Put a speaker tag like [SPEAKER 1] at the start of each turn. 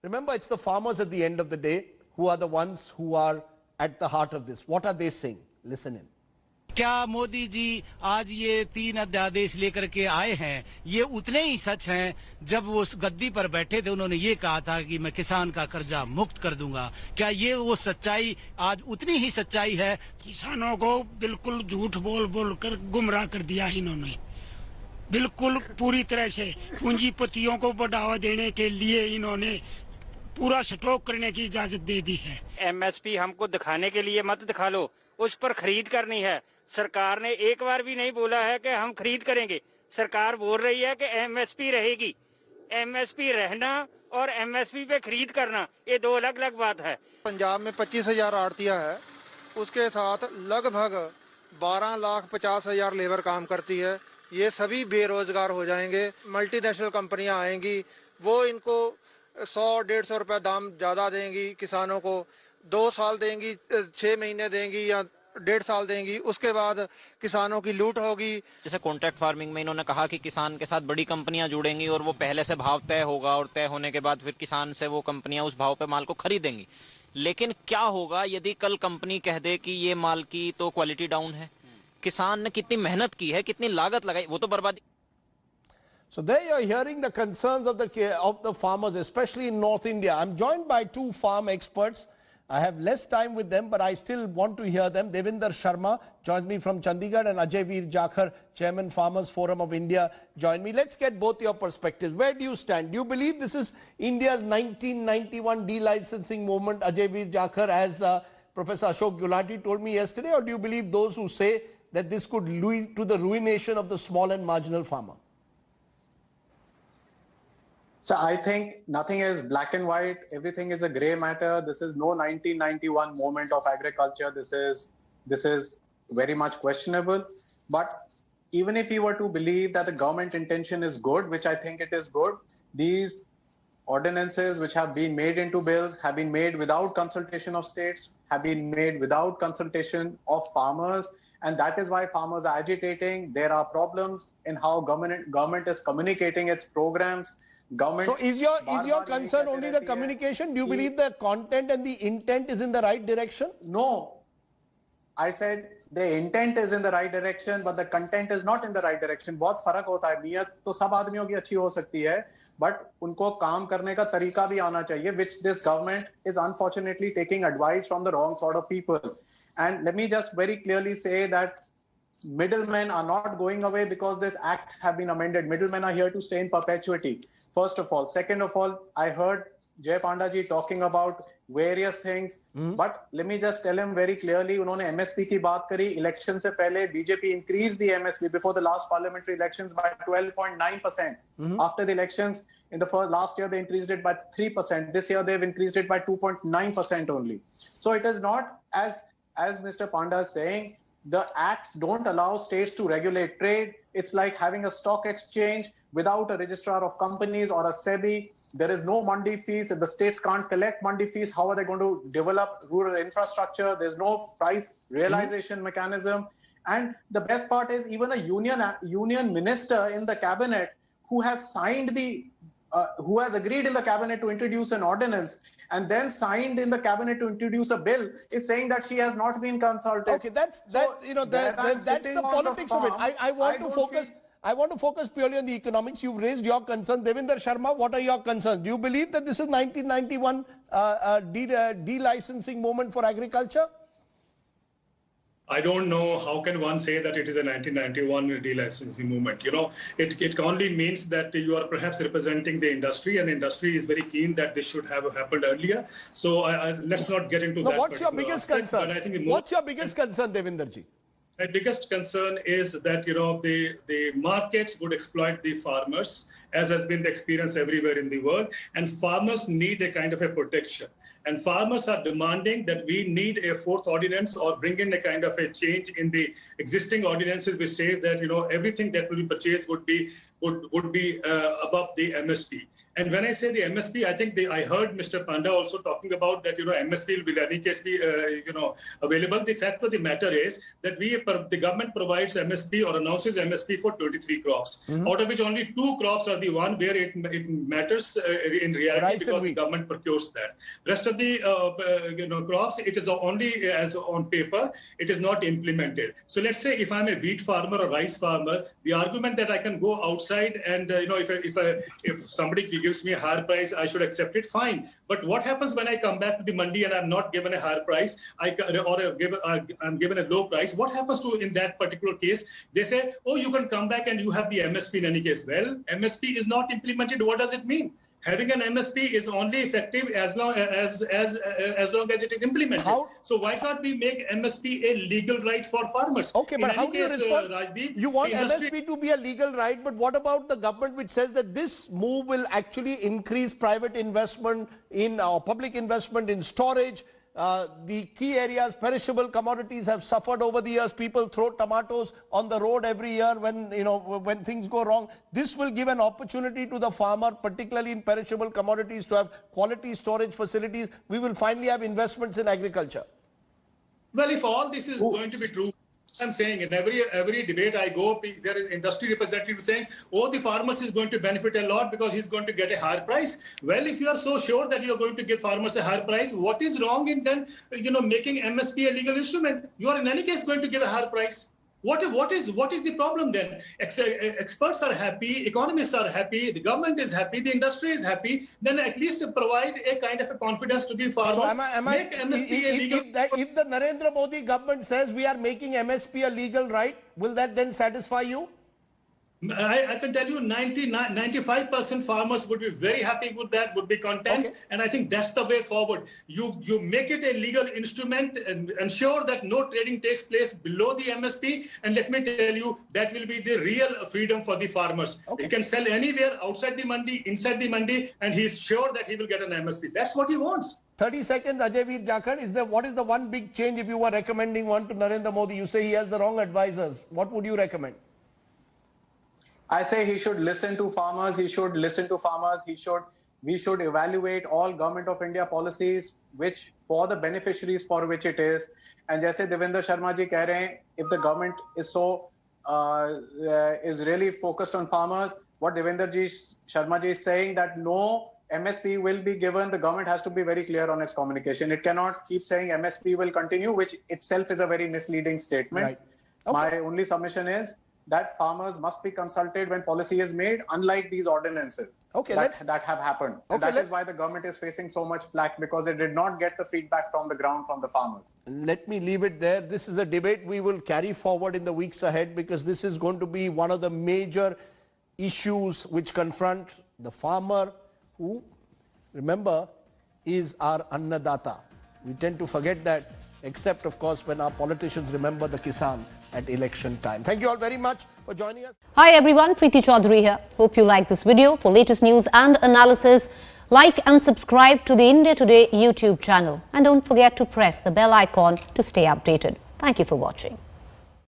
[SPEAKER 1] Remember, it's the farmers at the end of the day who are the ones who are at the heart of this. What are they saying? Listen in.
[SPEAKER 2] क्या मोदी जी आज ये 3 अध्यादेश लेकर के आए हैं, ये उतने ही सच हैं जब वो उस गद्दी पर बैठे थे उन्होंने ये कहा था कि मैं किसान का कर्जा मुक्त कर दूंगा? क्या ये वो सच्चाई आज उतनी ही सच्चाई है?
[SPEAKER 3] किसानों को बिल्कुल झूठ बोल बोल कर गुमराह कर दिया इन्होंने, बिल्कुल पूरी तरह से पूंजीपतियों को बढ़ावा देने के लिए इन्होंने पूरा स्टॉक करने की इजाजत दे दी है।
[SPEAKER 4] एमएसपी हमको दिखाने के लिए मत दिखा लो, उस पर खरीद करनी है। सरकार ने एक बार भी नहीं बोला है कि हम खरीद करेंगे। सरकार बोल रही है कि एमएसपी रहेगी। एमएसपी रहना और एमएसपी पे खरीद करना ये दो अलग अलग बात है।
[SPEAKER 5] पंजाब में 25,000 आड़तियां है, उसके साथ लगभग 12,50,000 लेबर काम करती है। ये सभी बेरोजगार हो जाएंगे। मल्टीनेशनल कंपनियां आएंगी, वो इनको 100-150 रुपए दाम ज्यादा देंगी, किसानों को 2 साल देंगी, 6 महीने देंगी या 1.5 साल देंगी, उसके बाद किसानों की लूट होगी।
[SPEAKER 6] जैसे कॉन्ट्रैक्ट फार्मिंग में इन्होंने कहा कि किसान के साथ बड़ी कंपनियां जुड़ेंगी और वो पहले से भाव तय होगा और तय होने के बाद फिर किसान से वो कंपनियां उस भाव पे माल को खरीदेंगी। लेकिन क्या होगा यदि कल कंपनी कह दे कि ये माल की तो क्वालिटी डाउन है? किसान ने कितनी मेहनत की है, कितनी लागत लगाई, वो तो बर्बादी।
[SPEAKER 1] So there you're hearing the concerns of the farmers, especially in North India. I'm joined by 2 farm experts. I have less time with them, but I still want to hear them. Devinder Sharma joins me from Chandigarh and Ajay Veer Jakhar, Chairman Farmers Forum of India, join me. Let's get both your perspectives. Where do you stand? Do you believe this is India's 1991 delicensing movement, Ajay Veer Jakhar, as Professor Ashok Gulati told me yesterday, or do you believe those who say that this could lead to the ruination of the small and marginal farmer?
[SPEAKER 7] So I think nothing is black and white. Everything is a gray matter. This is no 1991 moment of agriculture. This is very much questionable. But even if you were to believe that the government intention is good, which I think it is good, these ordinances which have been made into bills have been made without consultation of states, have been made without consultation of farmers. And that is why farmers are agitating. There are problems in how government is communicating its programs.
[SPEAKER 1] So is your concern only the communication? Do you believe the content and the intent is in the right direction?
[SPEAKER 7] No. I said the intent is in the right direction, but the content is not in the right direction. बहुत फर्क होता है। नियत तो सब आदमियों की अच्छी हो सकती है, but उनको काम करने का तरीका भी आना चाहिए, which this government is unfortunately taking advice from the wrong sort of people. And let me just very clearly say that middlemen are not going away because these acts have been amended. Middlemen are here to stay in perpetuity, first of all. Second of all, I heard Jay Panda ji talking about various things, but let me just tell him very clearly, उन्होंने MSP की बात करी, election से पहले BJP increased the MSP before the last parliamentary elections by 12.9%. After the elections, in the last year, they increased it by 3%. This year, they've increased it by 2.9% only. So it is not as Mr. Panda is saying, the acts don't allow states to regulate trade. It's like having a stock exchange without a registrar of companies or a SEBI. There is no mandi fees. If the states can't collect mandi fees, how are they going to develop rural infrastructure? There's no price realization mechanism. And the best part is even a union minister in the cabinet who has signed who has agreed in the cabinet to introduce an ordinance and then signed in the cabinet to introduce a bill is saying that she has not been consulted.
[SPEAKER 1] Okay, that's the politics of it. I want to focus purely on the economics. You've raised your concerns. Devinder Sharma, what are your concerns? Do you believe that this is 1991 delicensing moment for agriculture?
[SPEAKER 8] I don't know how can one say that it is a 1991 delicensing movement. You know, it only means that you are perhaps representing the industry, and the industry is very keen that this should have happened earlier. So let's not get into that.
[SPEAKER 1] What's your biggest concern? What's your biggest concern, Devinder ji?
[SPEAKER 8] My biggest concern is that, you know, the markets would exploit the farmers, as has been the experience everywhere in the world, and farmers need a kind of a protection. And farmers are demanding that we need a fourth ordinance or bring in a kind of a change in the existing ordinances, which says that, you know, everything that will be purchased would be above the MSP. And when I say the MSP, I think I heard Mr. Panda also talking about that, MSP will be in any case be, available. The fact of the matter is that the government provides MSP or announces MSP for 23 crops, out of which only 2 crops are the one where it matters in reality because the government procures that. Rest of the crops, it is only as on paper, it is not implemented. So let's say if I'm a wheat farmer or rice farmer, the argument that I can go outside and if somebody gives me a higher price, I should accept it, fine. But what happens when I come back to the mandi and I'm not given a higher price, I'm given a low price? What happens to in that particular case? They say, oh, you can come back and you have the MSP in any case. Well, MSP is not implemented. What does it mean? Having an MSP is only effective as long as it is implemented. So why can't we make MSP a legal right for farmers?
[SPEAKER 1] Okay, but how do you respond?
[SPEAKER 8] Rajdeep,
[SPEAKER 1] you want MSP to be a legal right, but what about the government which says that this move will actually increase private investment in public investment in storage? The key areas, perishable commodities have suffered over the years. People throw tomatoes on the road every year when things go wrong. This will give an opportunity to the farmer, particularly in perishable commodities, to have quality storage facilities. We will finally have investments in agriculture.
[SPEAKER 8] Well, if all this is going to be true, I'm saying in every debate I go, there is industry representative saying, oh, the farmers is going to benefit a lot because he's going to get a higher price. Well, if you are so sure that you're going to give farmers a higher price, what is wrong in then, making MSP a legal instrument? You are in any case going to give a higher price. What is the problem then? Experts are happy, economists are happy, the government is happy, the industry is happy. Then at least provide a kind of a confidence to the farmers.
[SPEAKER 1] So
[SPEAKER 8] make MSP a legal.
[SPEAKER 1] If the Narendra Modi government says we are making MSP a legal right, will that then satisfy you?
[SPEAKER 8] I can tell you 95% farmers would be very happy with that, would be content. Okay. And I think that's the way forward. You make it a legal instrument and ensure that no trading takes place below the MSP. And let me tell you, that will be the real freedom for the farmers. Okay. He can sell anywhere outside the mandi, inside the mandi, and he's sure that he will get an MSP. That's what he wants.
[SPEAKER 1] 30 seconds, Ajay Veer Jakhar. What is the one big change if you were recommending one to Narendra Modi? You say he has the wrong advisors. What would you recommend?
[SPEAKER 7] I say he should listen to farmers. We should evaluate all Government of India policies which for the beneficiaries for which it is. And जैसे देवेंद्र शर्मा जी कह रहे हैं, if the government is is really focused on farmers, what Devendra Sharma ji is saying that no MSP will be given, the government has to be very clear on its communication. It cannot keep saying MSP will continue, which itself is a very misleading statement. Right. Okay. My only submission is that farmers must be consulted when policy is made, unlike these ordinances that have happened. And that is why the government is facing so much flack, because it did not get the feedback from the ground from the farmers.
[SPEAKER 1] Let me leave it there. This is a debate we will carry forward in the weeks ahead, because this is going to be one of the major issues which confront the farmer, who, remember, is our Annadata. We tend to forget that, except of course when our politicians remember the Kisan at election time. Thank you all very much for joining us.
[SPEAKER 9] Hi everyone, Preeti Chaudhary here. Hope you like this video. For latest news and analysis, like and subscribe to the India Today YouTube channel. And don't forget to press the bell icon to stay updated. Thank you for watching.